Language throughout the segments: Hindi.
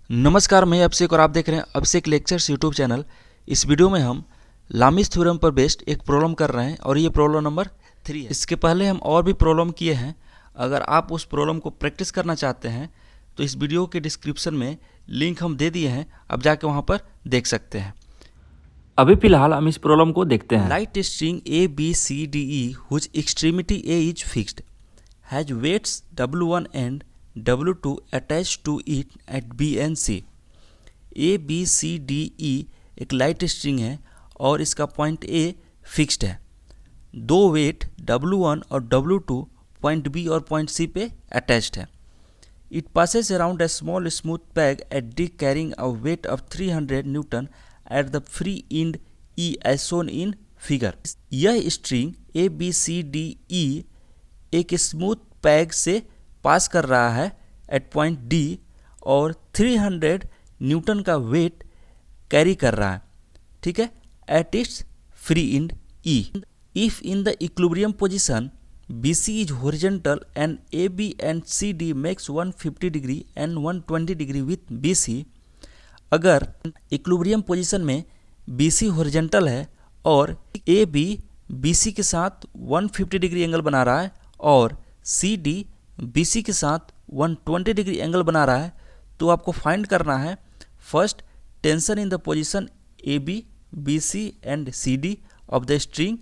नमस्कार, मैं अभिषेक और आप देख रहे हैं अभिषेक लेक्चर्स यूट्यूब चैनल। इस वीडियो में हम लामिस थ्योरम पर बेस्ड एक प्रॉब्लम कर रहे हैं और ये प्रॉब्लम नंबर 3 है। इसके पहले हम और भी प्रॉब्लम किए हैं। अगर आप उस प्रॉब्लम को प्रैक्टिस करना चाहते हैं तो इस वीडियो के डिस्क्रिप्शन में लिंक हम दे दिए हैं, आप जाके वहाँ पर देख सकते हैं। अभी फिलहाल हम इस प्रॉब्लम को देखते हैं। Light string A B C D E whose extremity A is fixed has weights W1 and W2 attached to it at B and C। A B C D E एक लाइट स्ट्रिंग है और इसका पॉइंट A फिक्स्ड है। दो वेट W1 और W2 पॉइंट B और पॉइंट C पे अटैच्ड है। It passes around a small smooth peg at D carrying a weight of 300 Newton at the free end E as shown in figure। यह string A B C D E एक स्मूथ पैग से पास कर रहा है एट पॉइंट डी और 300 न्यूटन का वेट कैरी कर रहा है, ठीक है, at its free end E. If in the equilibrium position B C is horizontal and A B and C D makes 150 degree and 120 degree with B C. अगर इक्विलिब्रियम पोजीशन में बी सी हॉरिजॉन्टल है और ए बी बी सी के साथ 150 डिग्री एंगल बना रहा है और सी डी बी सी के साथ 120 डिग्री एंगल बना रहा है, तो आपको फाइंड करना है first tension in the position A B B C and C D of the string.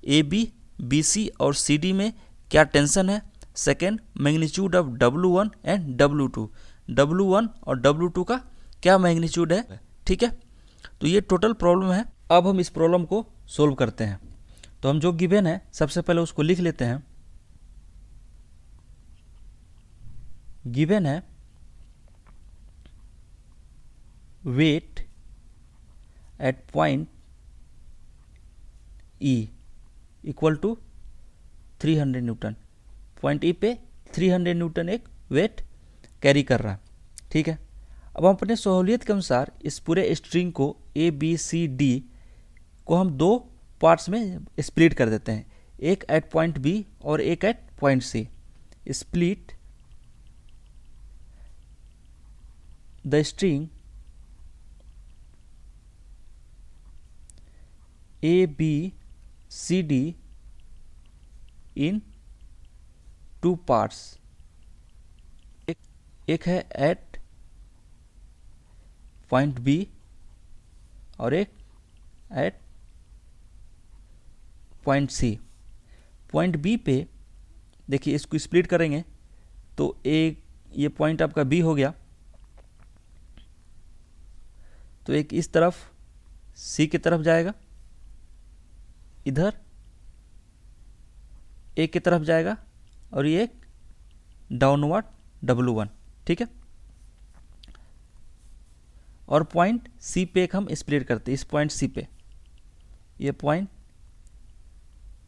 A B B C और सी डी में क्या टेंशन है। Second magnitude of W1 and W2, W1 और W2 का क्या मैग्नीट्यूड है, ठीक है। तो ये टोटल प्रॉब्लम है। अब हम इस प्रॉब्लम को सोल्व करते हैं। तो हम जो गिवन है सबसे पहले उसको लिख लेते हैं। गिवन है weight at point E equal to 300 newton. Point E पे 300 न्यूटन एक वेट कैरी कर रहा है, ठीक है। अब हम अपने सहूलियत के अनुसार इस पूरे स्ट्रिंग को ए बी सी डी को हम दो पार्ट्स में स्प्लिट कर देते हैं, एक एट पॉइंट बी और एक at point C. Split the string A B C D in two parts। एक है at point B और एक at point C। Point B पे देखिए इसको स्प्लिट करेंगे तो एक ये पॉइंट आपका B हो गया, तो एक इस तरफ सी की तरफ जाएगा, इधर ए की तरफ जाएगा और ये एक डाउनवर्ड W1, ठीक है। और पॉइंट सी पे एक हम स्प्लिट करते हैं। इस पॉइंट सी पे ये पॉइंट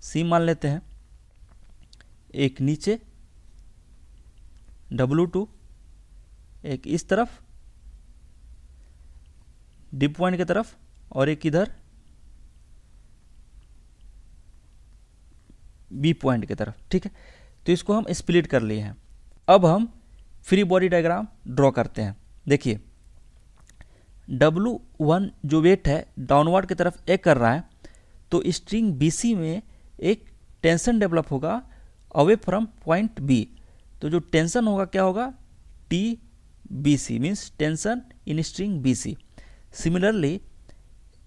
सी मान लेते हैं, एक नीचे W2, एक इस तरफ डी पॉइंट की तरफ और एक इधर बी पॉइंट की तरफ, ठीक है। तो इसको हम स्प्लिट कर लिए हैं। अब हम फ्री बॉडी डायग्राम ड्रॉ करते हैं। देखिए W1 जो वेट है डाउनवर्ड की तरफ एक कर रहा है, तो स्ट्रिंग BC में एक टेंशन डेवलप होगा अवे फ्रॉम पॉइंट B। तो जो टेंशन होगा क्या होगा, TBC means tension in string BC। Similarly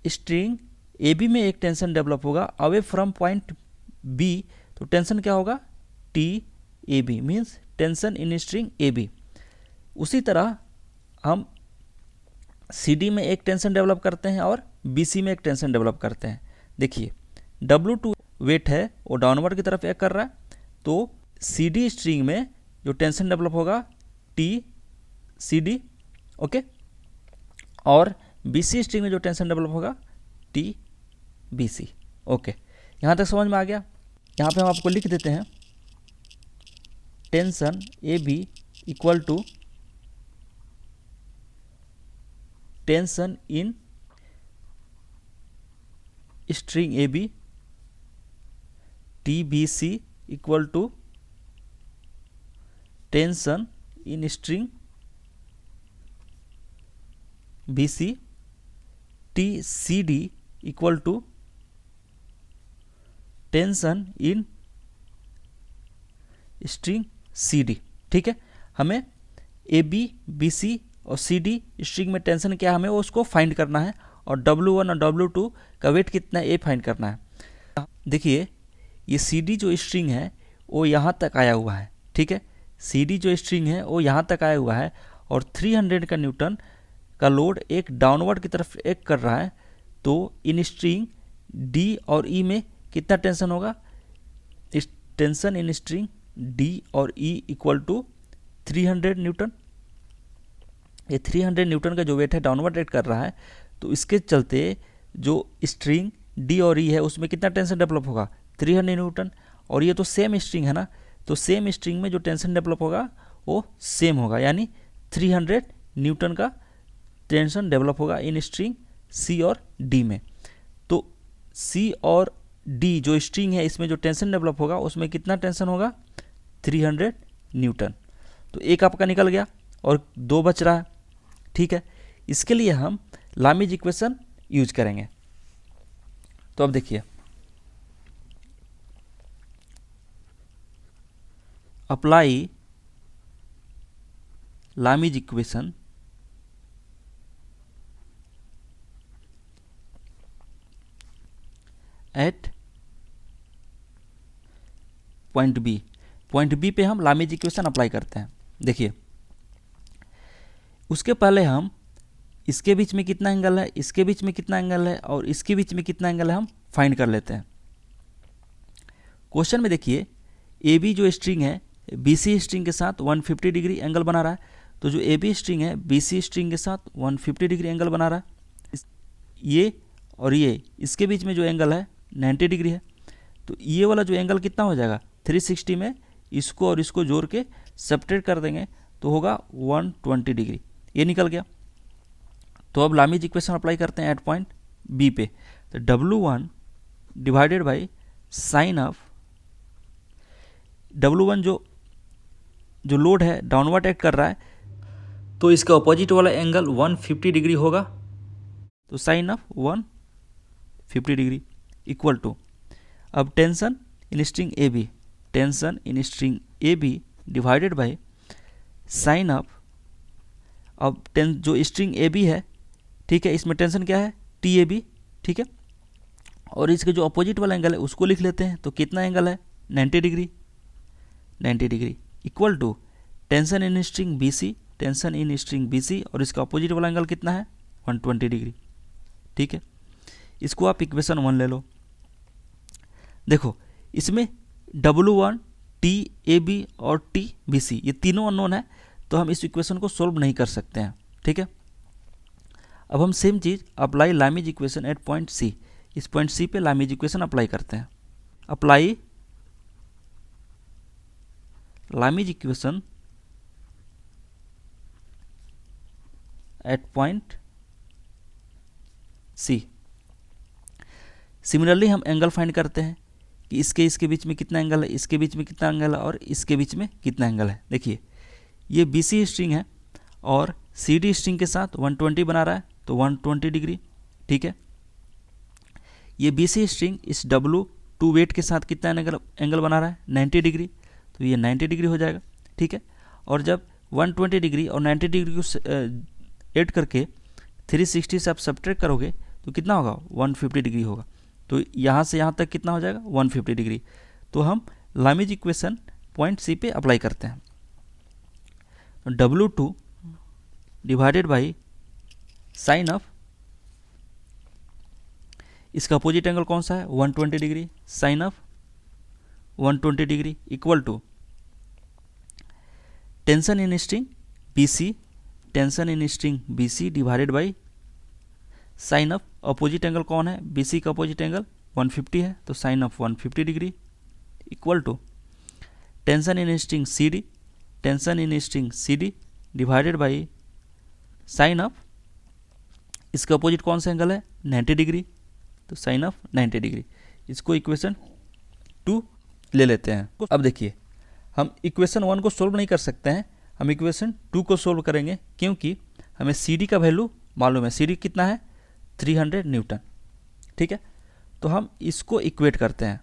string AB में एक टेंशन डेवलप होगा अवे फ्रॉम पॉइंट B, तो टेंशन क्या होगा, TAB means tension in string AB। उसी तरह हम CD में एक टेंशन डेवलप करते हैं और BC में एक टेंशन डेवलप करते हैं। देखिए W2 वेट है वो डाउनवर्ड की तरफ एक कर रहा है, तो CD स्ट्रिंग में जो टेंशन डेवलप होगा TCD, ओके, और BC स्ट्रिंग में जो टेंशन डेवलप होगा TBC, ओके। यहाँ तक समझ में आ गया। यहाँ पे हम आपको लिख देते हैं tension AB equal to tension in string AB, TBC equal to tension in string B C T C D equal to tension in string C D. ठीक है, हमें ए बी बी सी और सी डी स्ट्रिंग में टेंशन क्या है हमें उसको फाइंड करना है, और W1 और W2 का वेट कितना है ये फाइंड करना है। देखिए ये सी डी जो स्ट्रिंग है वो यहाँ तक आया हुआ है। ठीक है, सी डी जो स्ट्रिंग है वो यहाँ तक आया हुआ है और 300 का न्यूटन का लोड एक डाउनवर्ड की तरफ एक कर रहा है, तो इन स्ट्रिंग डी और ई में कितना टेंशन होगा? इस टेंशन इन स्ट्रिंग डी और ई इक्वल टू 300 न्यूटन। ये 300 न्यूटन का जो वेट है डाउनवर्ड एक्ट कर रहा है, तो इसके चलते जो स्ट्रिंग डी और ई है उसमें कितना टेंशन डेवलप होगा? 300 न्यूटन। और ये तो सेम स्ट्रिंग है ना, तो सेम स्ट्रिंग में जो टेंशन डेवलप होगा वो सेम होगा, यानी 300 न्यूटन का टेंशन डेवलप होगा इन स्ट्रिंग सी और डी में। तो सी और डी जो स्ट्रिंग है इसमें जो टेंशन डेवलप होगा उसमें कितना टेंशन होगा? 300 न्यूटन। तो एक आपका निकल गया और दो बच रहा है। ठीक है, इसके लिए हम लामीज इक्वेशन यूज करेंगे। तो अब देखिए, apply Lami's equation at point B. Point B पे हम लामीज इक्वेशन अप्लाई करते हैं। देखिए, उसके पहले हम इसके बीच में कितना एंगल है, इसके बीच में कितना एंगल है और इसके बीच में कितना एंगल है हम फाइंड कर लेते हैं। क्वेश्चन में देखिए, ए बी जो स्ट्रिंग है बी सी स्ट्रिंग के साथ 150 डिग्री एंगल बना रहा है, तो जो ए बी स्ट्रिंग है बी सी स्ट्रिंग के साथ 150 डिग्री एंगल बना रहा है। ये और ये इसके बीच में जो एंगल है 90 डिग्री है, तो ये वाला जो एंगल कितना हो जाएगा? 360 में इसको और इसको जोड़ के सब्ट्रैक्ट कर देंगे तो होगा 120 डिग्री। ये निकल गया। तो अब लामीज इक्वेशन अप्लाई करते हैं एट पॉइंट बी पे। तो W1 divided by sine of W1 जो लोड है डाउनवर्ड एक्ट कर रहा है, तो इसका अपोजिट वाला एंगल 150 डिग्री होगा, तो sine of 150 degree equal to, अब tension in string A B, tension in string A B divided by sine of, अब जो स्ट्रिंग ए बी है, ठीक है, इसमें टेंशन क्या है? T A B. ठीक है, और इसके जो अपोजिट वाला एंगल है उसको लिख लेते हैं, तो कितना एंगल है? 90 degree. 90 degree equal to tension in string B C, tension in string B C, और इसका अपोजिट वाला एंगल कितना है? 120 डिग्री। ठीक है, इसको आप इक्वेशन 1 ले लो। देखो, इसमें W1 टी ए बी और टी बी सी ये तीनों अननोन है, तो हम इस इक्वेशन को सोल्व नहीं कर सकते हैं। ठीक है, अब हम सेम चीज़ apply Lami's equation at point C, इस पॉइंट सी पे लामीज इक्वेशन अप्लाई करते हैं। Apply Lami's equation at point C. Similarly हम एंगल फाइंड करते हैं कि इसके बीच में कितना एंगल है, इसके बीच में कितना एंगल है और इसके बीच में कितना एंगल है। देखिए, ये बी सी स्ट्रिंग है और सी डी स्ट्रिंग के साथ 120 बना रहा है, तो 120 डिग्री। ठीक है, ये बी सी स्ट्रिंग इस W2 वेट के साथ कितना एंगल बना रहा है? 90 डिग्री, तो ये 90 डिग्री हो जाएगा। ठीक है, और जब 120 डिग्री और 90 डिग्री को ऐड करके 360 से आप सब्ट्रैक्ट करोगे तो कितना होगा? 150 डिग्री होगा। तो यहाँ से यहाँ तक कितना हो जाएगा? 150 डिग्री। तो हम लामीज इक्वेशन पॉइंट सी पे अप्लाई करते हैं। W2 divided by sine of, इसका अपोजिट एंगल कौन सा है? 120 degree, sine of 120 degree equal to tension in string B C, tension in string B C divided by sine of, opposite angle कौन है? बी सी का अपोजिट एंगल 150 है, तो sine of 150 degree equal to tension in string C D, tension in string C D divided by sine of, इसका अपोजिट कौन सा एंगल है? 90 डिग्री, तो साइन ऑफ 90 डिग्री। इसको इक्वेशन 2 ले लेते हैं। अब देखिए, हम इक्वेशन 1 को सोल्व नहीं कर सकते हैं, हम इक्वेशन 2 को सोल्व करेंगे, क्योंकि हमें सी डी का वैल्यू मालूम है CD कितना है 300 न्यूटन। ठीक है, तो हम इसको इक्वेट करते हैं,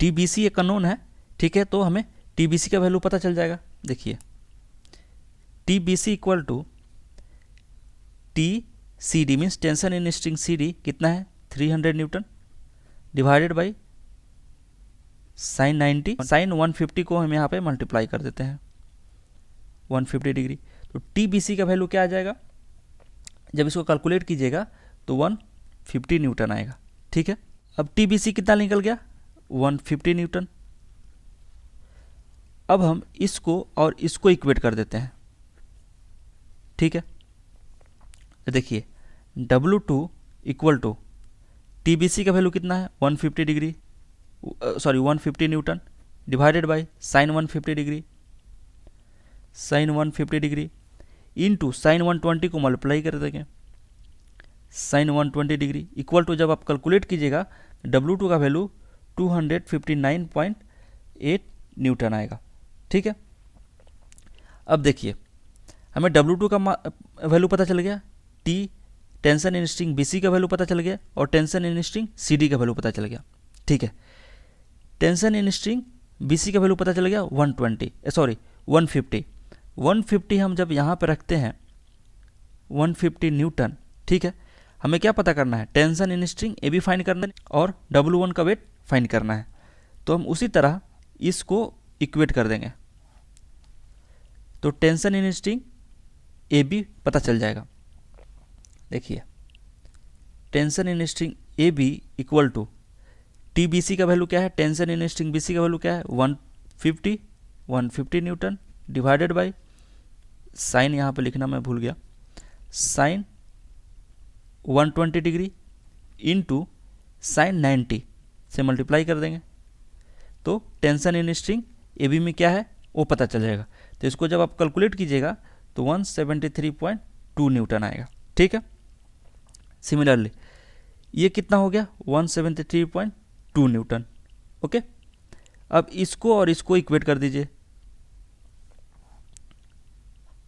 TBC एक अननोन है। ठीक है, तो हमें TBC का वैल्यू पता चल जाएगा। देखिए TBC इक्वल टू TCD means tension in string CD कितना है 300 newton divided by sine 90, sine 150 को हम यहाँ पे मल्टीप्लाई कर देते हैं 150 डिग्री। तो TBC का वैल्यू क्या आ जाएगा, जब इसको कैलकुलेट कीजिएगा तो 150 न्यूटन आएगा। ठीक है, अब TBC कितना निकल गया 150 न्यूटन। अब हम इसको और इसको इक्वेट कर देते हैं। ठीक है, तो देखिए W2 इक्वल टू TBC का वैल्यू कितना है 150 degree, sorry 150 newton divided by sine 150 degree, sine 150 degree into sine 120 को मल्टीप्लाई कर देंगे साइन 120 डिग्री इक्वल टू, जब आप कैलकुलेट कीजिएगा W2 का वैल्यू 259.8 न्यूटन आएगा। ठीक है, अब देखिए हमें W2 का वैल्यू पता चल गया, T tension in string BC का वैल्यू पता चल गया और टेंशन इन स्ट्रिंग CD का वैल्यू पता चल गया। ठीक है, टेंशन इन स्ट्रिंग BC का वैल्यू पता चल गया 150 हम जब यहाँ पर रखते हैं 150 न्यूटन। ठीक है, हमें क्या पता करना है, tension in string AB find करना है और W1 का वेट फाइंड करना है। तो हम उसी तरह इसको इक्वेट कर देंगे, तो टेंशन इन स्ट्रिंग AB पता चल जाएगा। देखिए tension in string AB equal to TBC का वैल्यू क्या है, टेंशन इन स्ट्रिंग BC का वैल्यू क्या है 150 न्यूटन डिवाइडेड बाय साइन, यहाँ पे लिखना मैं भूल गया, साइन 120 डिग्री इंटू साइन 90 से मल्टीप्लाई कर देंगे, तो टेंशन इन स्ट्रिंग AB में क्या है वो पता चल जाएगा। तो इसको जब आप कैलकुलेट कीजिएगा तो 173.2 न्यूटन आएगा। ठीक है, सिमिलरली ये कितना हो गया 173.2 न्यूटन। ओके, अब इसको और इसको इक्वेट कर दीजिए,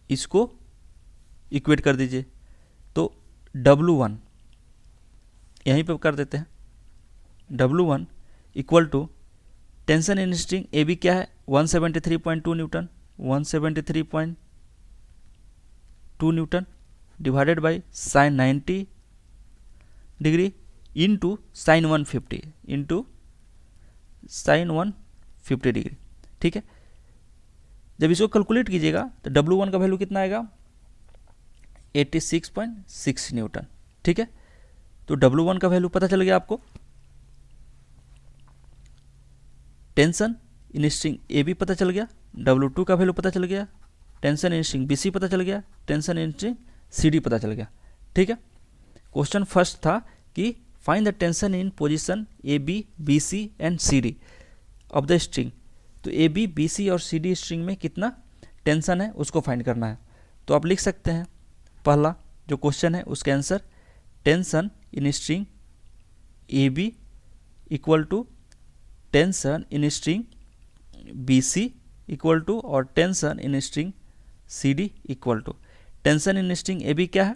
इसको इक्वेट कर दीजिए, तो W1 यहीं पे कर देते हैं, W1 equal to tension in string AB क्या है 173.2 newton, 173.2 newton divided by sine 90 degree into sine 150 degree. ठीक है, जब इसको कैलकुलेट कीजिएगा तो W1 का वैल्यू कितना आएगा 86.6 न्यूटन। ठीक है, तो W1 का वैल्यू पता चल गया आपको, टेंशन इन स्ट्रिंग AB पता चल गया, W2 का वैल्यू पता चल गया, टेंशन इन स्ट्रिंग BC पता चल गया, टेंशन इन स्ट्रिंग CD पता चल गया। ठीक है, क्वेश्चन फर्स्ट था कि find the tension in position AB, BC and CD of the string. तो AB, BC और CD स्ट्रिंग में कितना टेंशन है उसको फाइंड करना है। तो आप लिख सकते हैं पहला जो क्वेश्चन है उसका answer, tension in string AB equal to tension in string BC equal to और tension in string CD equal to, tension in string AB क्या है,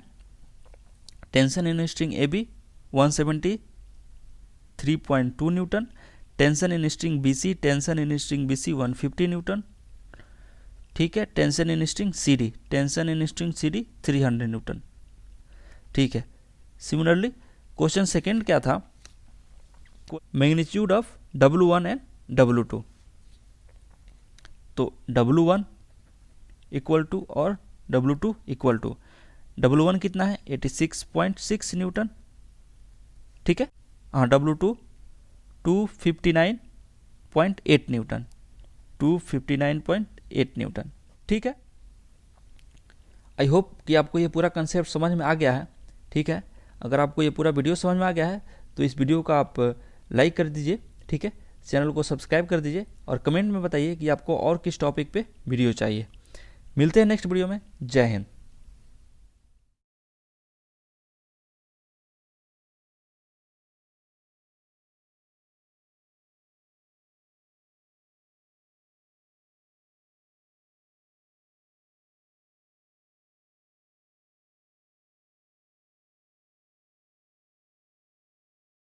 tension in string AB 173.2 newton, tension in string BC, tension in string BC 150 newton. ठीक है, tension in string CD, tension in string CD 300 newton. ठीक है, सिमिलरली क्वेश्चन सेकेंड क्या था, magnitude of W1 and W2। तो W1 इक्वल टू और W2 इक्वल टू, W1 कितना है 86.6 न्यूटन। ठीक है, हाँ W2 259.8 न्यूटन, 259.8 न्यूटन। ठीक है, आई होप कि आपको ये पूरा कंसेप्ट समझ में आ गया है। ठीक है, अगर आपको ये पूरा वीडियो समझ में आ गया है तो इस वीडियो का आप लाइक कर दीजिए। ठीक है, चैनल को सब्सक्राइब कर दीजिए और कमेंट में बताइए कि आपको और किस टॉपिक पे वीडियो चाहिए। मिलते हैं नेक्स्ट वीडियो में। जय हिंद।